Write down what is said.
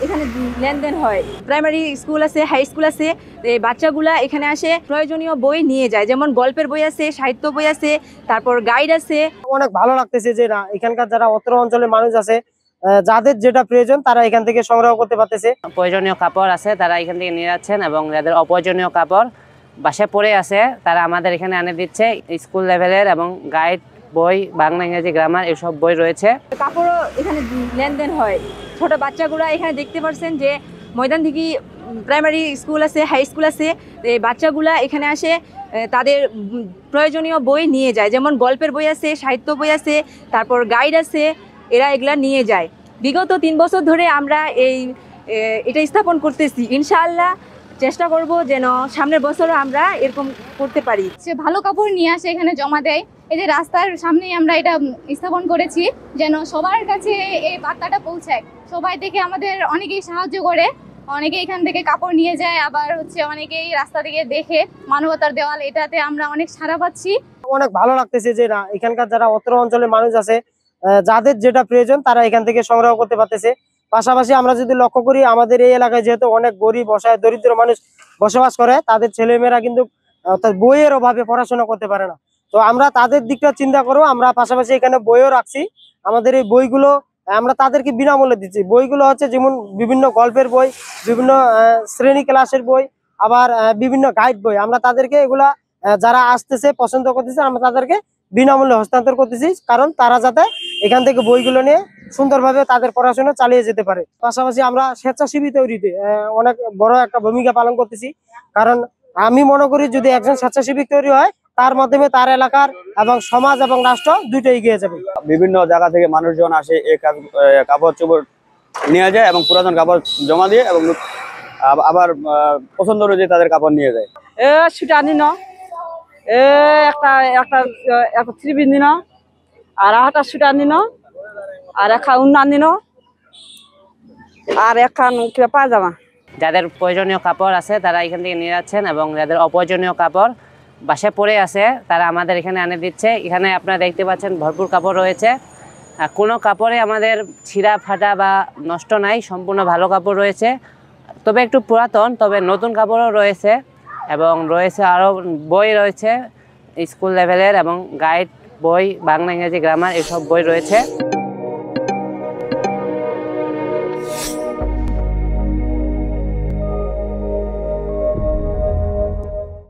এখানে লেনদেন হয়। প্রাইমারি স্কুল আছে, হাই স্কুল আছে, এই বাচ্চাগুলা এখানে আসে প্রয়োজনীয় বই নিয়ে যায়, যেমন গল্পের বই আছে, সাহিত্য বই আছে, তারপর গাইড আছে। অনেক ভালো লাগতেছে যে না, এখানকার যারা অত্র অঞ্চলের মানুষ আছে, যাদের যেটা প্রয়োজন তারা এখান থেকে সংগ্রহ করতে পারতেছে। প্রয়োজনীয় কাপড় আছে তারা এখান থেকে নিয়ে যাচ্ছেন, এবং যাদের অপ্রয়োজনীয় কাপড় বাসায় পড়ে আছে তারা আমাদের এখানে এনে দিচ্ছে। স্কুল লেভেলের এবং গাইড বই, বাংলা ইংরেজি গ্রামার এসব বই রয়েছে। কাপড়ও এখানে লেনদেন হয়। ছোট বাচ্চাগুলা এখানে দেখতে পাচ্ছেন যে ময়দান থেকে প্রাইমারি স্কুল আছে, হাই স্কুল আছে, এই বাচ্চাগুলা এখানে আসে তাদের প্রয়োজনীয় বই নিয়ে যায়, যেমন গল্পের বই আছে, সাহিত্য বই আছে, তারপর গাইড আছে, এরা এগুলা নিয়ে যায়। বিগত 3 বছর ধরে আমরা এটা স্থাপন করতেছি। ইনশাআল্লাহ চেষ্টা করব যেন সামনের বছরও আমরা এরকম করতে পারি। সে ভালো কাপড় নিয়ে আসে এখানে জমা দেয়। এই যে রাস্তার সামনেই আমরা এটা স্থাপন করেছি যেন সবার কাছে এই বার্তাটা পৌঁছায়। সবাই দেখে আমাদের অনেকেই সাহায্য করে, অনেকে এখান থেকে কাপড় নিয়ে যায়, আবার অনেকেই রাস্তা থেকে দেখে মানবতার দেওয়াল, এটাতে আমরা অনেক সাড়া পাচ্ছি। অনেক ভালো লাগতেছে যে না, এখানকার যারা অত্র অঞ্চলের মানুষ আছে, যাদের যেটা প্রয়োজন তারা এখান থেকে সংগ্রহ করতে পারতেছে। পাশাপাশি আমরা যদি লক্ষ্য করি, আমাদের এই এলাকায় যেহেতু অনেক গরিব অসহায় দরিদ্র মানুষ বসবাস করে, তাদের ছেলেমেয়েরা কিন্তু অর্থাৎ বইয়ের অভাবে পড়াশোনা করতে পারে না। তো আমরা তাদের দিকটা চিন্তা করো, আমরা পাশাপাশি এখানে বইও রাখছি। আমাদের এই বইগুলো আমরা তাদেরকে বিনামূল্যে দিচ্ছি। বইগুলো হচ্ছে যেমন বিভিন্ন গল্পের বই, বিভিন্ন শ্রেণী ক্লাসের বই, আবার বিভিন্ন গাইড বই। আমরা তাদেরকে এগুলা যারা আসতেছে পছন্দ করতেছে, আমরা তাদেরকে বিনামূল্যে হস্তান্তর করতেছি, কারণ তারা যাতে এখান থেকে বইগুলো নিয়ে সুন্দরভাবে তাদের পড়াশোনা চালিয়ে যেতে পারে। পাশাপাশি আমরা স্বেচ্ছাসেবী তৈরিতে অনেক বড় একটা ভূমিকা পালন করতেছি, কারণ আমি মনে করি যদি একজন স্বেচ্ছাসেবী তৈরি হয়, তার মাধ্যমে তার এলাকার এবং সমাজ এবং রাষ্ট্র দুইটাই এগিয়ে যাবে। বিভিন্ন জায়গা থেকে মানুষজন আসে এই কাপড় চোপড় নিয়ে যায় এবং পুরাতন কাপড় জমা দিয়ে এবং আবার পছন্দ অনুযায়ী তাদের কাপড় নিয়ে যায়। সেটা আনি না, একটা একটা একটা থ্রি নিন, আর একটা সুটা আনি না, আর একটা উন্ন আনি না, আর একখান পায়জামা। যাদের প্রয়োজনীয় কাপড় আছে তারা এখান থেকে নিয়ে যাচ্ছেন, এবং যাদের অপ্রয়োজনীয় কাপড় বাসায় পড়ে আছে তারা আমাদের এখানে এনে দিচ্ছে। এখানে আপনারা দেখতে পাচ্ছেন ভরপুর কাপড় রয়েছে। কোনো কাপড়ে আমাদের ছিঁড়া ফাটা বা নষ্ট নাই, সম্পূর্ণ ভালো কাপড় রয়েছে। তবে একটু পুরাতন, তবে নতুন কাপড়ও রয়েছে, এবং রয়েছে আরও বই রয়েছে স্কুল লেভেলের এবং গাইড বই, বাংলা ইংরেজি গ্রামার এসব বই রয়েছে।